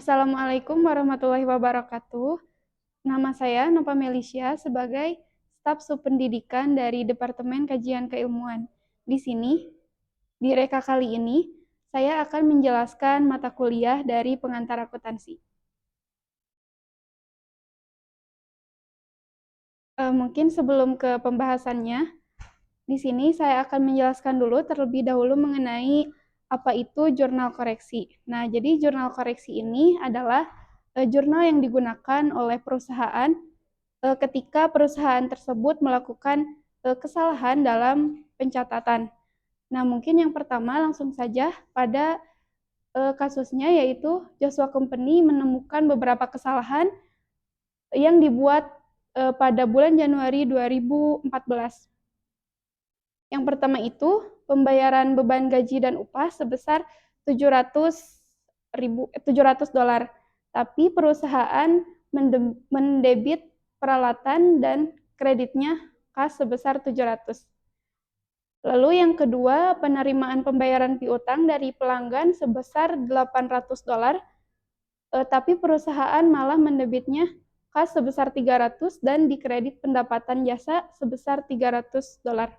Assalamualaikum warahmatullahi wabarakatuh. Nama saya Nova Melisya sebagai staf subpendidikan dari Departemen Kajian Keilmuan. Di sini, di reka kali ini, saya akan menjelaskan mata kuliah dari pengantar akuntansi. Mungkin sebelum ke pembahasannya, di sini saya akan menjelaskan dulu terlebih dahulu mengenai apa itu jurnal koreksi. Nah, jadi jurnal koreksi ini adalah jurnal yang digunakan oleh perusahaan ketika perusahaan tersebut melakukan kesalahan dalam pencatatan. Nah, mungkin yang pertama langsung saja pada kasusnya yaitu Joshua Company menemukan beberapa kesalahan yang dibuat pada bulan Januari 2014. Yang pertama itu pembayaran beban gaji dan upah sebesar $700. Tapi perusahaan mendebit peralatan dan kreditnya kas sebesar 700. Lalu yang kedua, penerimaan pembayaran piutang dari pelanggan sebesar $800, tapi perusahaan malah mendebitnya kas sebesar 300 dan dikredit pendapatan jasa sebesar $300.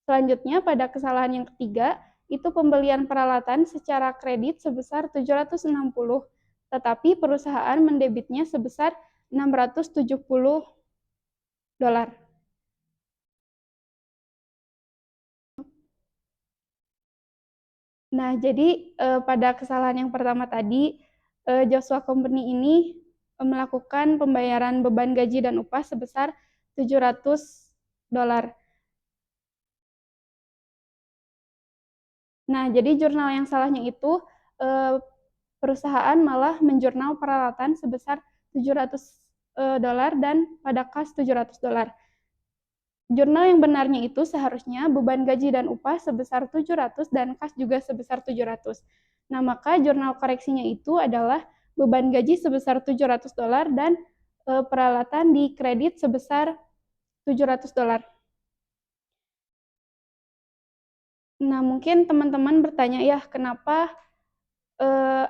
Selanjutnya, pada kesalahan yang ketiga, itu pembelian peralatan secara kredit sebesar 760, tetapi perusahaan mendebitnya sebesar $670. Nah, jadi pada kesalahan yang pertama tadi, Joshua Company ini melakukan pembayaran beban gaji dan upah sebesar $700. Nah, jadi jurnal yang salahnya itu perusahaan malah menjurnal peralatan sebesar $700 dan pada kas $700. Jurnal yang benarnya itu seharusnya beban gaji dan upah sebesar 700 dan kas juga sebesar 700. Nah, maka jurnal koreksinya itu adalah beban gaji sebesar $700 dan peralatan di kredit sebesar $700. Nah, mungkin teman-teman bertanya ya, kenapa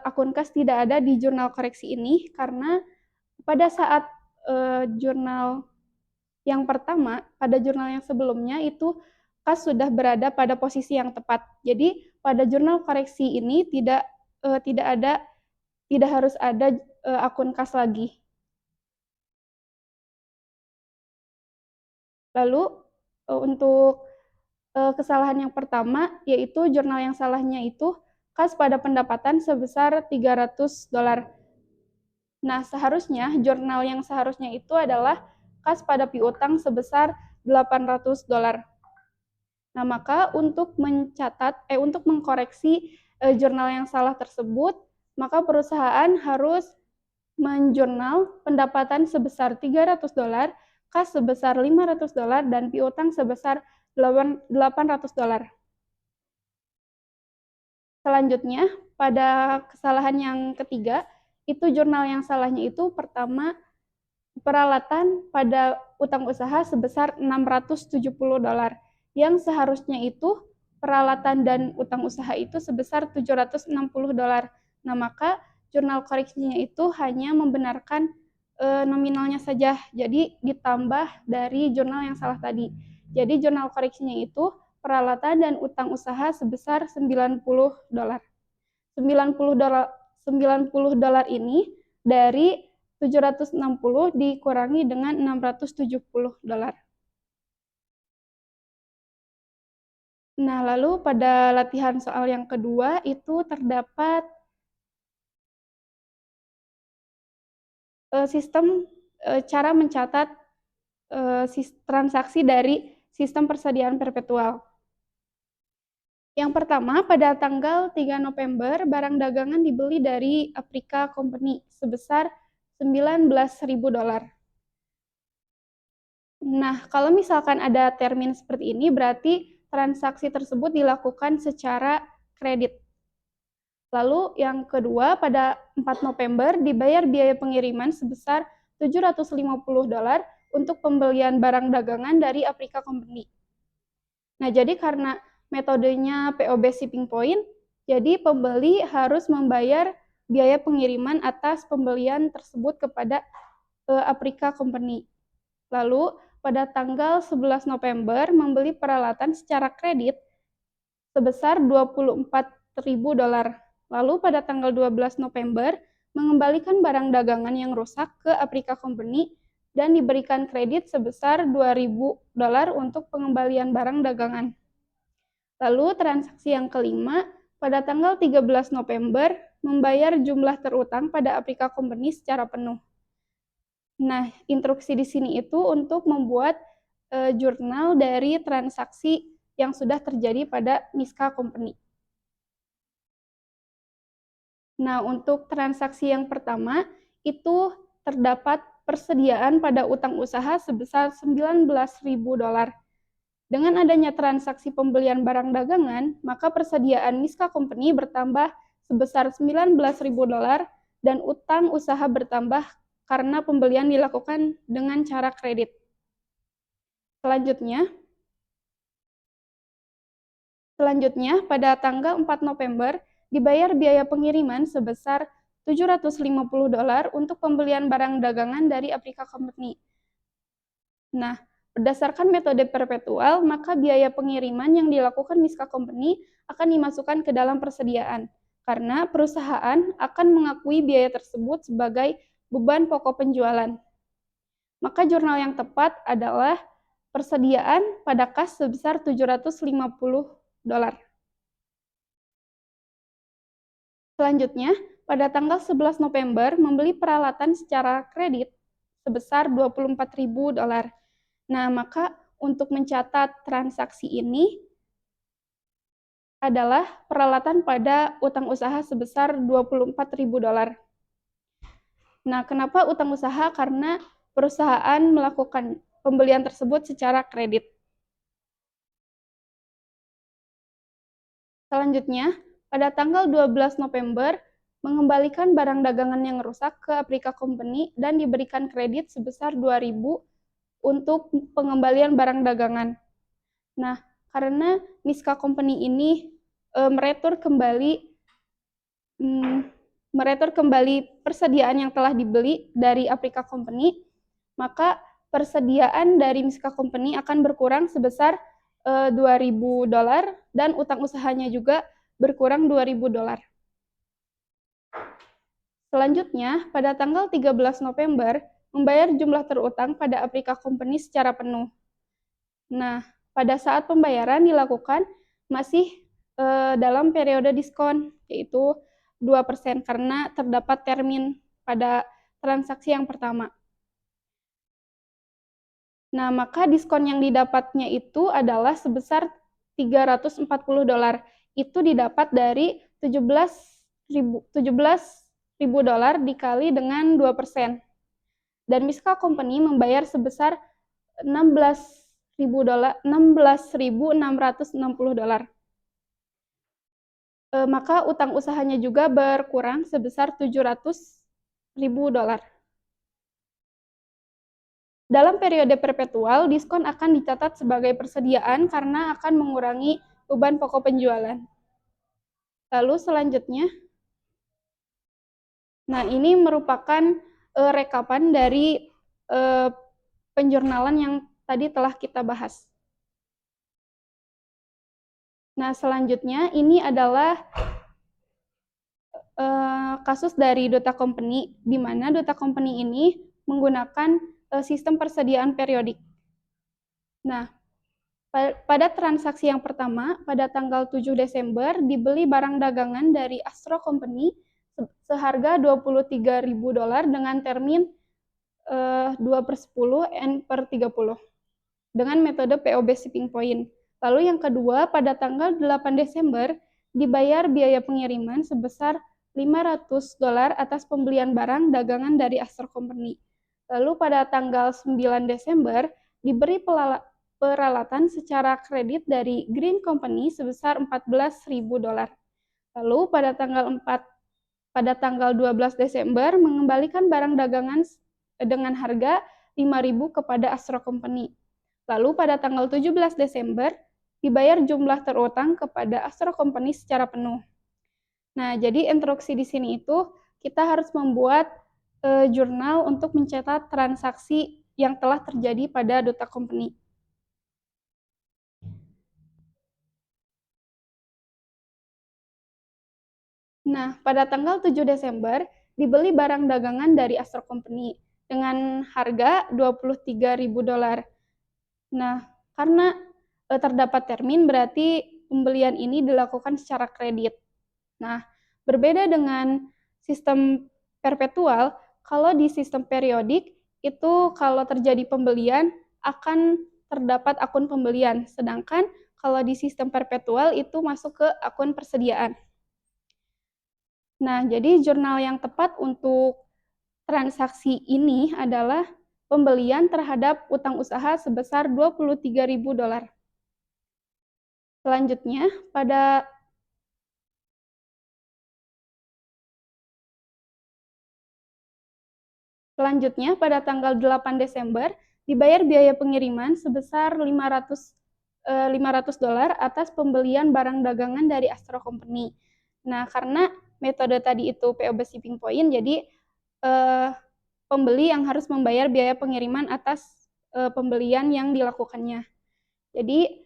akun kas tidak ada di jurnal koreksi ini? Karena pada saat jurnal yang pertama, pada jurnal yang sebelumnya itu kas sudah berada pada posisi yang tepat. Jadi pada jurnal koreksi ini tidak harus ada akun kas lagi. Lalu untuk kesalahan yang pertama yaitu jurnal yang salahnya itu kas pada pendapatan sebesar $300. Nah, seharusnya jurnal yang seharusnya itu adalah kas pada piutang sebesar $800. Nah, maka untuk mengkoreksi jurnal yang salah tersebut, maka perusahaan harus menjurnal pendapatan sebesar $300, kas sebesar $500, dan piutang sebesar $800. Selanjutnya, pada kesalahan yang ketiga, itu jurnal yang salahnya itu pertama, peralatan pada utang usaha sebesar $670, yang seharusnya itu peralatan dan utang usaha itu sebesar $760. Nah, maka jurnal koreksinya itu hanya membenarkan nominalnya saja, jadi ditambah dari jurnal yang salah tadi. Jadi jurnal koreksinya itu peralatan dan utang usaha sebesar $90. $90 ini dari 760 dikurangi dengan $670. Nah, lalu pada latihan soal yang kedua itu terdapat sistem cara mencatat transaksi dari sistem persediaan perpetual. Yang pertama, pada tanggal 3 November, barang dagangan dibeli dari Afrika Company sebesar $19.000. Nah, kalau misalkan ada termin seperti ini, berarti transaksi tersebut dilakukan secara kredit. Lalu yang kedua, pada 4 November dibayar biaya pengiriman sebesar $750 untuk pembelian barang dagangan dari Afrika Company. Nah, jadi karena metodenya POB shipping point, jadi pembeli harus membayar biaya pengiriman atas pembelian tersebut kepada Aprika Company. Lalu pada tanggal 11 November membeli peralatan secara kredit sebesar $24.000. Lalu pada tanggal 12 November mengembalikan barang dagangan yang rusak ke Aprika Company dan diberikan kredit sebesar $2.000 untuk pengembalian barang dagangan. Lalu transaksi yang kelima, pada tanggal 13 November membayar jumlah terutang pada Aprika Company secara penuh. Nah, instruksi di sini itu untuk membuat jurnal dari transaksi yang sudah terjadi pada Miska Company. Nah, untuk transaksi yang pertama, itu terdapat persediaan pada utang usaha sebesar $19.000. Dengan adanya transaksi pembelian barang dagangan, maka persediaan Miska Company bertambah sebesar $19.000 dan utang usaha bertambah karena pembelian dilakukan dengan cara kredit. Selanjutnya, pada tanggal 4 November, dibayar biaya pengiriman sebesar $750 untuk pembelian barang dagangan dari Aprika Company. Nah, berdasarkan metode perpetual, maka biaya pengiriman yang dilakukan Miska Company akan dimasukkan ke dalam persediaan, karena perusahaan akan mengakui biaya tersebut sebagai beban pokok penjualan. Maka jurnal yang tepat adalah persediaan pada kas sebesar $750. Selanjutnya, pada tanggal 11 November membeli peralatan secara kredit sebesar $24.000. Nah, maka untuk mencatat transaksi ini adalah peralatan pada utang usaha sebesar $24.000. Nah, kenapa utang usaha? Karena perusahaan melakukan pembelian tersebut secara kredit. Selanjutnya, pada tanggal 12 November, mengembalikan barang dagangan yang rusak ke Aprika Company dan diberikan kredit sebesar $2.000 untuk pengembalian barang dagangan. Nah, karena Miska Company ini meretur kembali persediaan yang telah dibeli dari Aprika Company, maka persediaan dari Miska Company akan berkurang sebesar $2.000 dan utang usahanya juga berkurang $2.000. Selanjutnya, pada tanggal 13 November, membayar jumlah terutang pada Aprika Company secara penuh. Nah, pada saat pembayaran dilakukan masih dalam periode diskon, yaitu 2% karena terdapat termin pada transaksi yang pertama. Nah, maka diskon yang didapatnya itu adalah sebesar $340. Itu didapat dari $17.000 dikali dengan 2%. Dan Miska Company membayar sebesar $16.660. Maka utang usahanya juga berkurang sebesar $700.000. Dalam periode perpetual, diskon akan dicatat sebagai persediaan karena akan mengurangi beban pokok penjualan. Lalu selanjutnya, nah ini merupakan rekapan dari penjurnalan yang tadi telah kita bahas. Nah, selanjutnya ini adalah kasus dari Dota Company, di mana Dota Company ini menggunakan sistem persediaan periodik. Nah, pada transaksi yang pertama, pada tanggal 7 Desember, dibeli barang dagangan dari Astro Company seharga $23.000 dengan termin 2/10 N/30 dengan metode POB shipping point. Lalu yang kedua, pada tanggal 8 Desember, dibayar biaya pengiriman sebesar $500 atas pembelian barang dagangan dari Astro Company. Lalu pada tanggal 9 Desember, diberi peralatan secara kredit dari Green Company sebesar $14.000. Lalu pada tanggal 12 Desember mengembalikan barang dagangan dengan harga $5.000 kepada Astro Company. Lalu pada tanggal 17 Desember dibayar jumlah terutang kepada Astro Company secara penuh. Nah, jadi instruksi di sini itu kita harus membuat jurnal untuk mencatat transaksi yang telah terjadi pada duta company. Nah, pada tanggal 7 Desember, dibeli barang dagangan dari Astro Company dengan harga $23.000. Nah, karena terdapat termin, berarti pembelian ini dilakukan secara kredit. Nah, berbeda dengan sistem perpetual, kalau di sistem periodik, itu kalau terjadi pembelian, akan terdapat akun pembelian. Sedangkan kalau di sistem perpetual, itu masuk ke akun persediaan. Nah, jadi jurnal yang tepat untuk transaksi ini adalah pembelian terhadap utang usaha sebesar $23.000. Selanjutnya, pada tanggal 8 Desember, dibayar biaya pengiriman sebesar $500 atas pembelian barang dagangan dari Astro Company. Nah, karena metode tadi itu POB shipping point, jadi pembeli yang harus membayar biaya pengiriman atas pembelian yang dilakukannya. Jadi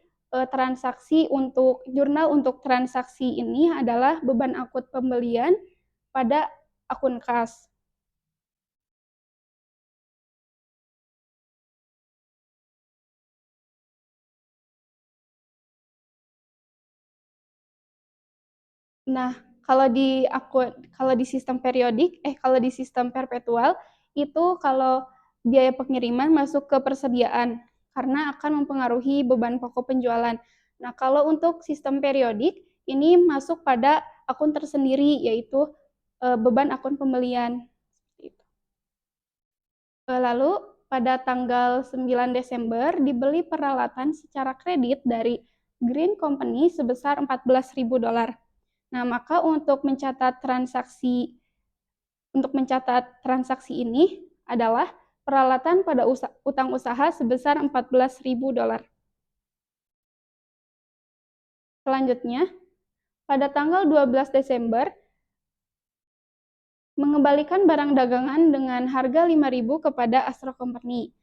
jurnal untuk transaksi ini adalah beban akut pembelian pada akun kas. Nah, kalau di sistem perpetual itu kalau biaya pengiriman masuk ke persediaan karena akan mempengaruhi beban pokok penjualan. Nah, kalau untuk sistem periodik ini masuk pada akun tersendiri yaitu beban akun pembelian. Lalu pada tanggal 9 Desember dibeli peralatan secara kredit dari Green Company sebesar $14.000. Nah, maka untuk mencatat transaksi ini adalah peralatan pada utang usaha sebesar $14.000. Selanjutnya, pada tanggal 12 Desember, mengembalikan barang dagangan dengan harga $5.000 kepada Astro Company.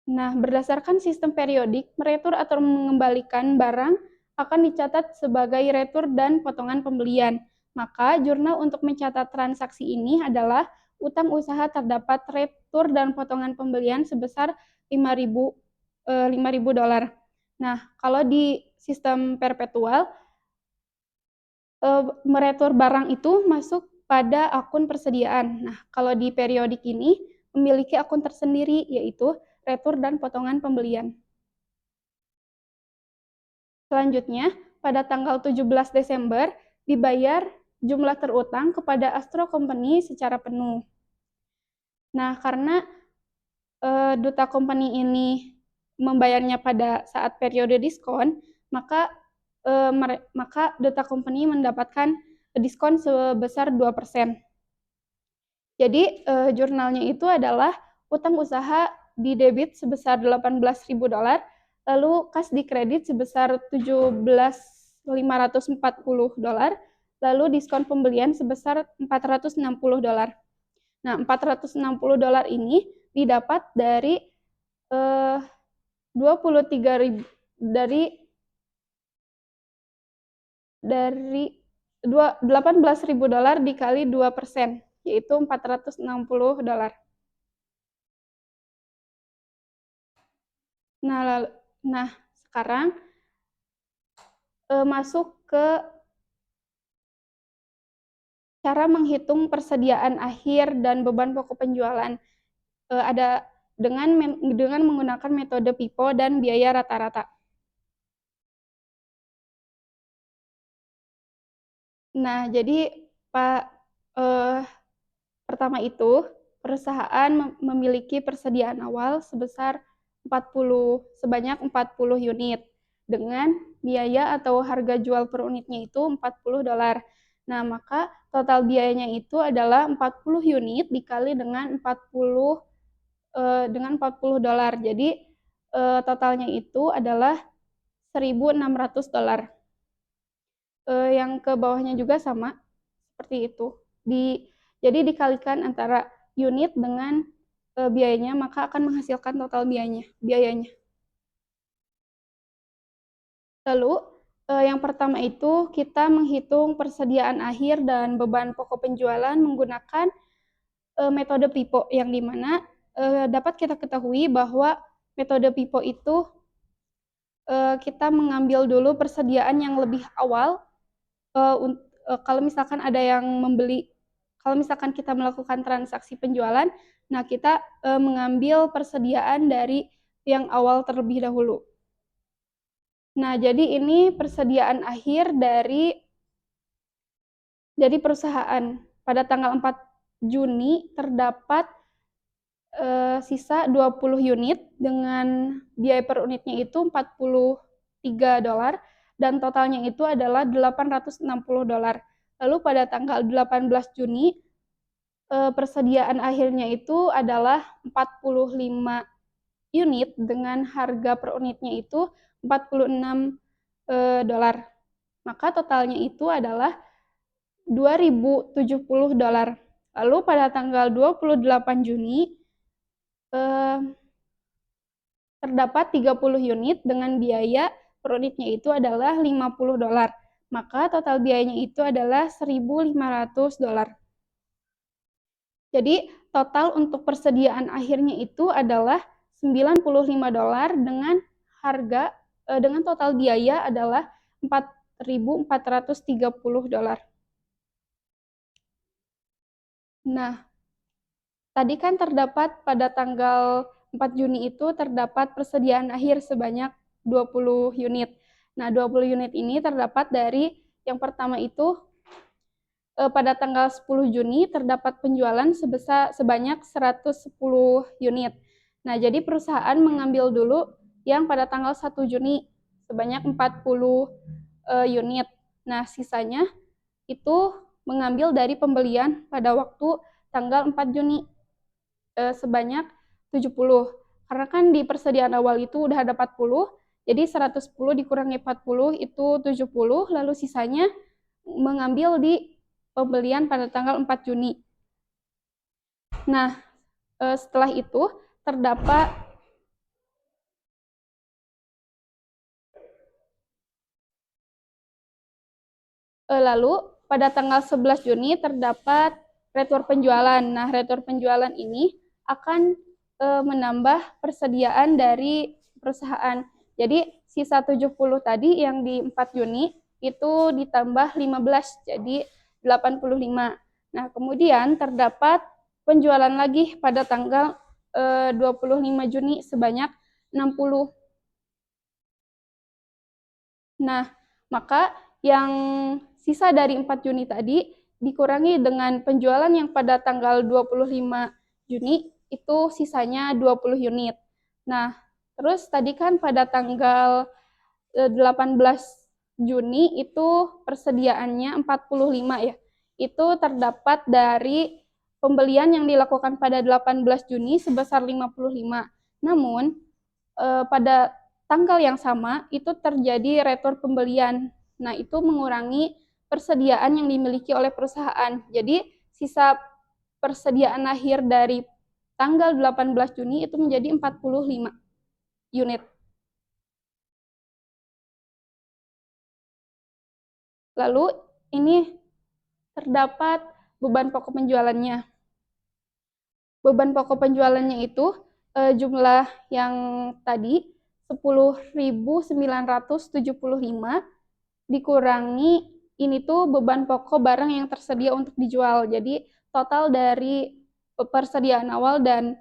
Nah, berdasarkan sistem periodik, meretur atau mengembalikan barang akan dicatat sebagai retur dan potongan pembelian. Maka, jurnal untuk mencatat transaksi ini adalah utang usaha terdapat retur dan potongan pembelian sebesar $5.000. Nah, kalau di sistem perpetual, meretur barang itu masuk pada akun persediaan. Nah, kalau di periodik ini memiliki akun tersendiri, yaitu retur dan potongan pembelian. Selanjutnya, pada tanggal 17 Desember, dibayar jumlah terutang kepada Astro Company secara penuh. Nah, karena duta company ini membayarnya pada saat periode diskon, maka duta company mendapatkan diskon sebesar 2%. Jadi jurnalnya itu adalah utang usaha di debit sebesar $18.000, lalu kas di kredit sebesar $17.540, lalu diskon pembelian sebesar $460. Nah, $460 ini didapat dari 23.000 dari $18.000 dikali 2%, yaitu $460. Nah, sekarang masuk ke cara menghitung persediaan akhir dan beban pokok penjualan. Ada dengan menggunakan metode PIPO dan biaya rata-rata. Nah, jadi pertama itu perusahaan memiliki persediaan awal sebanyak 40 unit dengan biaya atau harga jual per unitnya itu $40. Nah, maka total biayanya itu adalah 40 unit dikali dengan $40. Jadi totalnya itu adalah $1.600. Yang ke bawahnya juga sama, seperti itu. Jadi dikalikan antara unit dengan biayanya, maka akan menghasilkan total biayanya. Lalu, yang pertama itu kita menghitung persediaan akhir dan beban pokok penjualan menggunakan metode PIPO, yang dimana dapat kita ketahui bahwa metode PIPO itu kita mengambil dulu persediaan yang lebih awal. Kalau misalkan ada yang membeli, kalau misalkan kita melakukan transaksi penjualan, nah kita mengambil persediaan dari yang awal terlebih dahulu. Nah, jadi ini persediaan akhir dari perusahaan. Pada tanggal 4 Juni terdapat sisa 20 unit dengan biaya per unitnya itu $43 dan totalnya itu adalah $860. Lalu pada tanggal 18 Juni persediaan akhirnya itu adalah 45 unit dengan harga per unitnya itu $46. Maka totalnya itu adalah $2.070. Lalu pada tanggal 28 Juni terdapat 30 unit dengan biaya per unitnya itu adalah $50. Maka total biayanya itu adalah $1.500. Jadi total untuk persediaan akhirnya itu adalah $95 dengan harga dengan total biaya adalah $4.430. Nah, tadi kan terdapat pada tanggal 4 Juni itu terdapat persediaan akhir sebanyak 20 unit. Nah, 20 unit ini terdapat dari yang pertama itu pada tanggal 10 Juni terdapat penjualan sebanyak 110 unit. Nah, jadi perusahaan mengambil dulu yang pada tanggal 1 Juni sebanyak 40 unit. Nah, sisanya itu mengambil dari pembelian pada waktu tanggal 4 Juni sebanyak 70. Karena kan di persediaan awal itu udah ada 40, jadi 110 dikurangi 40 itu 70, lalu sisanya mengambil di pembelian pada tanggal 4 Juni. Nah, setelah itu terdapat lalu pada tanggal 11 Juni terdapat retur penjualan. Nah, retur penjualan ini akan menambah persediaan dari perusahaan. Jadi sisa 70 tadi yang di 4 Juni itu ditambah 15 jadi 85. Nah, kemudian terdapat penjualan lagi pada tanggal 25 Juni sebanyak 60. Nah, maka yang sisa dari 4 Juni tadi dikurangi dengan penjualan yang pada tanggal 25 Juni itu sisanya 20 unit. Nah, terus tadi kan pada tanggal 18 Juni itu persediaannya 45 ya. Itu terdapat dari pembelian yang dilakukan pada 18 Juni sebesar 55. Namun pada tanggal yang sama itu terjadi retur pembelian. Nah, itu mengurangi persediaan yang dimiliki oleh perusahaan. Jadi, sisa persediaan akhir dari tanggal 18 Juni itu menjadi 45 unit. Lalu, ini terdapat beban pokok penjualannya. Beban pokok penjualannya itu jumlah yang tadi 10.975 dikurangi ini tuh beban pokok barang yang tersedia untuk dijual. Jadi total dari persediaan awal dan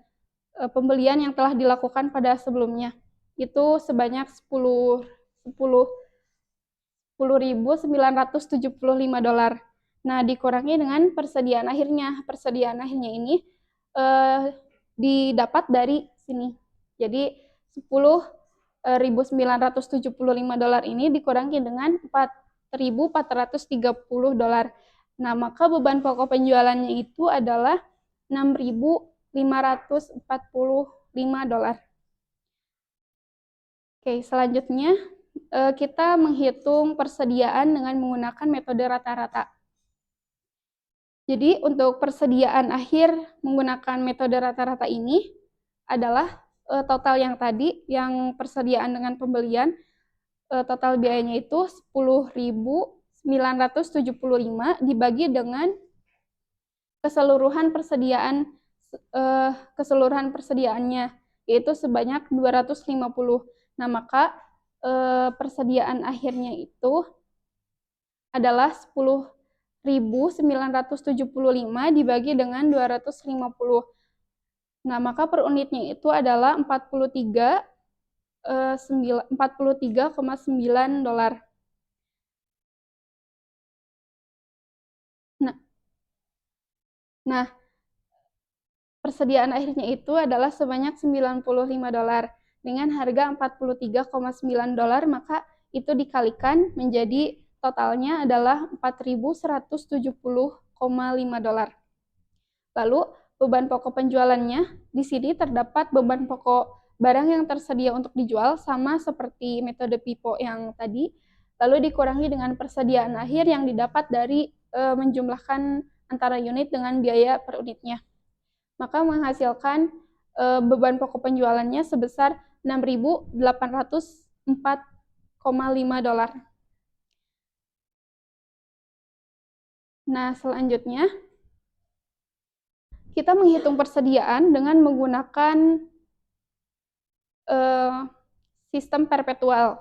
pembelian yang telah dilakukan pada sebelumnya itu sebanyak 10.975 dolar. Nah, dikurangi dengan persediaan akhirnya. Persediaan akhirnya ini didapat dari sini. Jadi 10.975 dolar ini dikurangi dengan 4.430 dolar. Nah, maka beban pokok penjualannya itu adalah 6.545 dolar. Oke, selanjutnya kita menghitung persediaan dengan menggunakan metode rata-rata. Jadi untuk persediaan akhir menggunakan metode rata-rata ini adalah total yang tadi, yang persediaan dengan pembelian, total biayanya itu 10.975 dibagi dengan keseluruhan persediaannya, yaitu sebanyak 250. Nah, maka persediaan akhirnya itu adalah 10.975 dibagi dengan 250. Nah, maka per unitnya itu adalah 43,9 dolar. Nah, persediaan akhirnya itu adalah sebanyak 95 dolar. Dengan harga 43,9 dolar, maka itu dikalikan menjadi totalnya adalah 4.170,5 dolar. Lalu, beban pokok penjualannya, di sini terdapat beban pokok barang yang tersedia untuk dijual sama seperti metode PIPO yang tadi, lalu dikurangi dengan persediaan akhir yang didapat dari menjumlahkan antara unit dengan biaya per unitnya. Maka menghasilkan beban pokok penjualannya sebesar 6.804,5 dolar. Nah, selanjutnya kita menghitung persediaan dengan menggunakan sistem perpetual.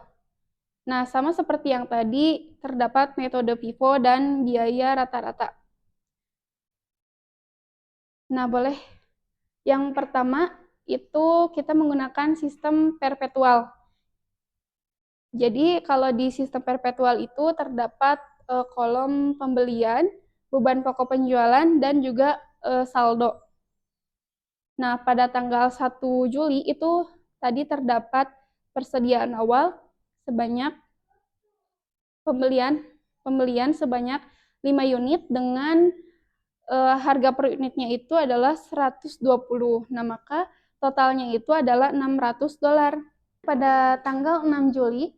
Nah, sama seperti yang tadi, terdapat metode FIFO dan biaya rata-rata. Nah, boleh. Yang pertama, itu kita menggunakan sistem perpetual. Jadi, kalau di sistem perpetual itu terdapat kolom pembelian, beban pokok penjualan, dan juga saldo. Nah, pada tanggal 1 Juli itu tadi terdapat persediaan awal sebanyak pembelian sebanyak 5 unit dengan harga per unitnya itu adalah 120. Nah, maka totalnya itu adalah 600 dolar. Pada tanggal 6 Juli,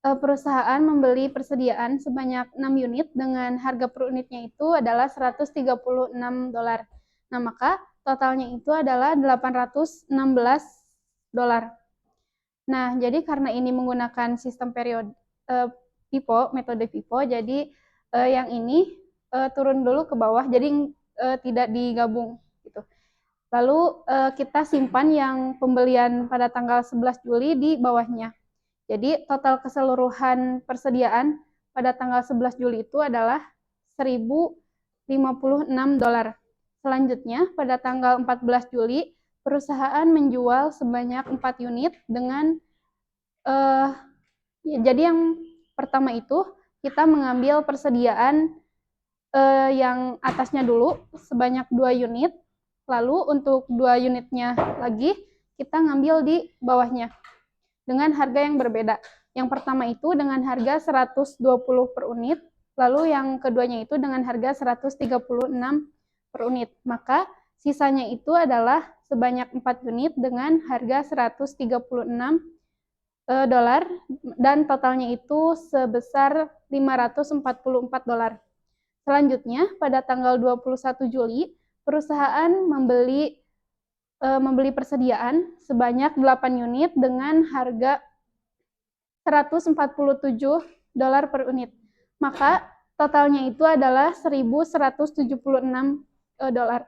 perusahaan membeli persediaan sebanyak 6 unit dengan harga per unitnya itu adalah 136 dolar. Nah, maka totalnya itu adalah 816 dolar. Nah, jadi karena ini menggunakan sistem FIFO, metode FIFO, jadi yang ini turun dulu ke bawah, jadi tidak digabung gitu. Lalu kita simpan yang pembelian pada tanggal 11 Juli di bawahnya. Jadi total keseluruhan persediaan pada tanggal 11 Juli itu adalah 1.056 dolar. Selanjutnya, pada tanggal 14 Juli, perusahaan menjual sebanyak 4 unit dengan jadi yang pertama itu kita mengambil persediaan yang atasnya dulu sebanyak 2 unit, lalu untuk 2 unitnya lagi kita ngambil di bawahnya dengan harga yang berbeda. Yang pertama itu dengan harga 120 per unit, lalu yang keduanya itu dengan harga 136 per unit. Maka sisanya itu adalah sebanyak 4 unit dengan harga 136 dolar dan totalnya itu sebesar 544 dolar. Selanjutnya, pada tanggal 21 Juli, perusahaan membeli persediaan sebanyak 8 unit dengan harga 147 dolar per unit. Maka totalnya itu adalah 1.176 dolar.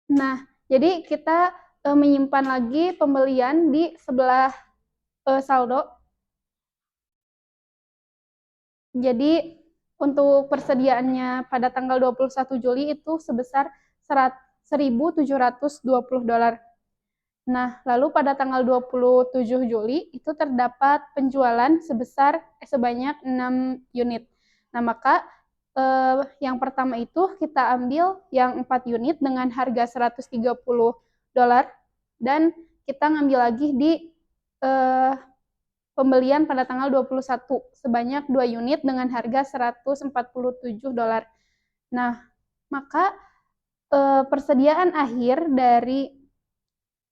Nah, jadi kita menyimpan lagi pembelian di sebelah saldo. Jadi untuk persediaannya pada tanggal 21 Juli itu sebesar 1.720 dolar. Nah, lalu pada tanggal 27 Juli itu terdapat penjualan sebanyak 6 unit. Nah, maka yang pertama itu kita ambil yang 4 unit dengan harga 130 dolar dan kita ngambil lagi di pembelian pada tanggal 21 sebanyak 2 unit dengan harga 147 dolar. Nah, maka persediaan akhir dari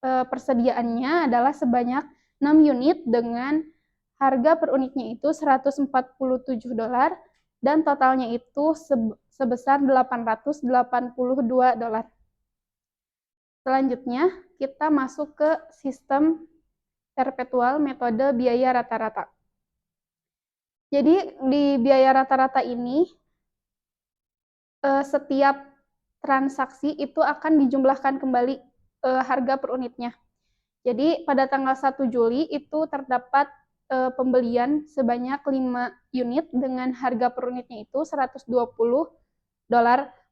persediaannya adalah sebanyak 6 unit dengan harga per unitnya itu $147 dan totalnya itu sebesar $882. Selanjutnya, kita masuk ke sistem perpetual metode biaya rata-rata. Jadi di biaya rata-rata ini setiap transaksi itu akan dijumlahkan kembali harga per unitnya. Jadi pada tanggal 1 Juli itu terdapat pembelian sebanyak 5 unit dengan harga per unitnya itu $120,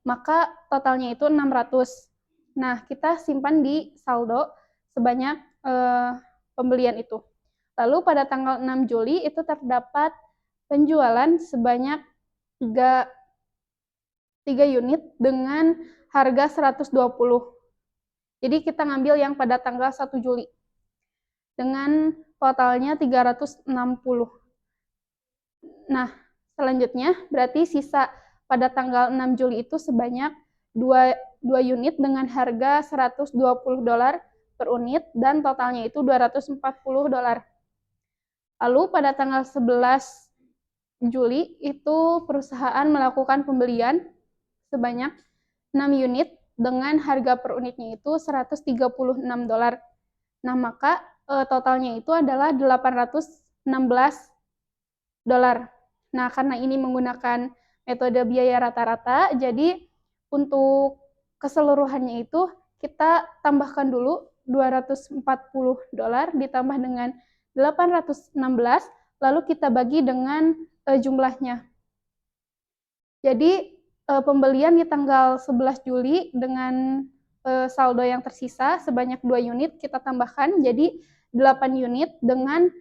maka totalnya itu 600. Nah, kita simpan di saldo sebanyak pembelian itu. Lalu pada tanggal 6 Juli itu terdapat penjualan sebanyak 3 unit dengan harga 120. Jadi kita ngambil yang pada tanggal 1 Juli dengan totalnya 360. Nah, selanjutnya berarti sisa pada tanggal 6 Juli itu sebanyak 2 unit dengan harga $120 per unit dan totalnya itu $240. Lalu pada tanggal 11 Juli itu perusahaan melakukan pembelian sebanyak 6 unit dengan harga per unitnya itu $136. Nah, maka totalnya itu adalah $816. Nah, karena ini menggunakan metode biaya rata-rata, jadi untuk keseluruhannya itu kita tambahkan dulu $240 ditambah dengan 816, lalu kita bagi dengan jumlahnya. Jadi pembelian di tanggal 11 Juli dengan saldo yang tersisa sebanyak 2 unit kita tambahkan jadi 8 unit dengan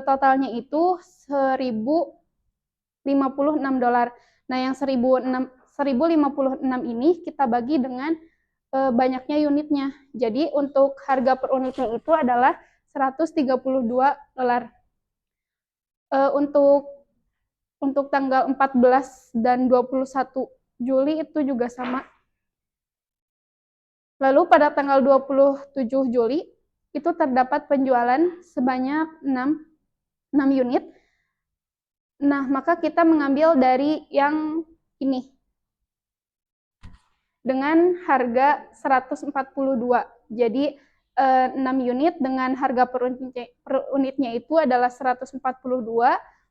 totalnya itu $1.056. Nah, yang 1.056 ini kita bagi dengan banyaknya unitnya. Jadi untuk harga per unitnya itu adalah $132. Untuk tanggal 14 dan 21 Juli itu juga sama. Lalu pada tanggal 27 Juli itu terdapat penjualan sebanyak 6 unit. Nah, maka kita mengambil dari yang ini dengan harga 142. Jadi 6 unit dengan harga per unitnya itu adalah 142,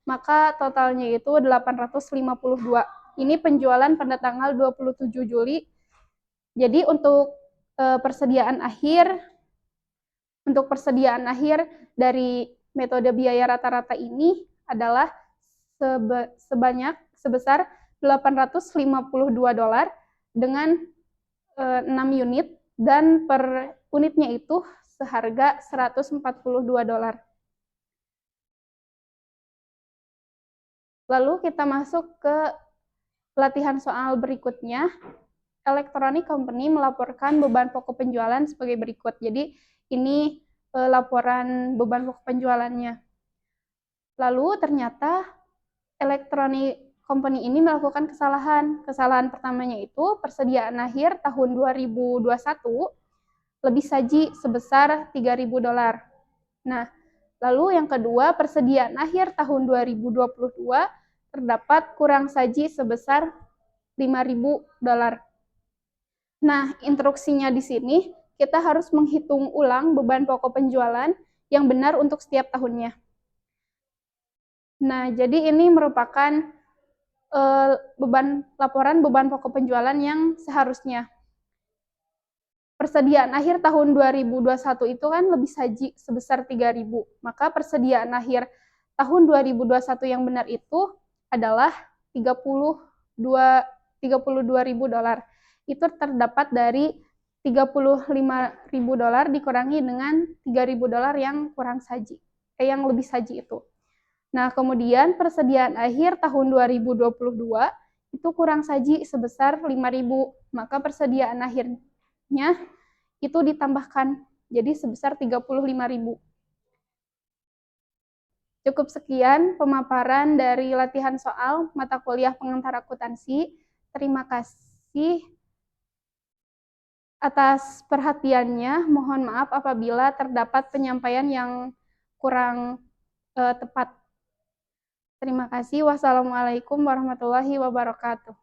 maka totalnya itu 852. Ini penjualan pada tanggal 27 Juli. Jadi untuk persediaan akhir dari metode biaya rata-rata ini adalah sebesar $852 dengan 6 unit dan per unitnya itu seharga $142. Lalu kita masuk ke latihan soal berikutnya. Electronic Company melaporkan beban pokok penjualan sebagai berikut. Jadi ini laporan beban pokok penjualannya. Lalu ternyata Electronic Company ini melakukan kesalahan. Kesalahan pertamanya itu persediaan akhir tahun 2021 lebih saji sebesar $3.000. Nah, lalu yang kedua, persediaan akhir tahun 2022 terdapat kurang saji sebesar $5.000. Nah, instruksinya di sini kita harus menghitung ulang beban pokok penjualan yang benar untuk setiap tahunnya. Nah, jadi ini merupakan laporan beban pokok penjualan yang seharusnya. Persediaan akhir tahun 2021 itu kan lebih saji sebesar 3.000. Maka persediaan akhir tahun 2021 yang benar itu adalah $32.000. Itu terdapat dari $35.000 dikurangi dengan $3.000 yang yang lebih saji itu. Nah, kemudian persediaan akhir tahun 2022 itu kurang saji sebesar 5.000. Maka persediaan akhirnya itu ditambahkan jadi sebesar 35.000. Cukup sekian pemaparan dari latihan soal mata kuliah pengantar akuntansi. Terima kasih atas perhatiannya. Mohon maaf apabila terdapat penyampaian yang kurang tepat. Terima kasih. Wassalamualaikum warahmatullahi wabarakatuh.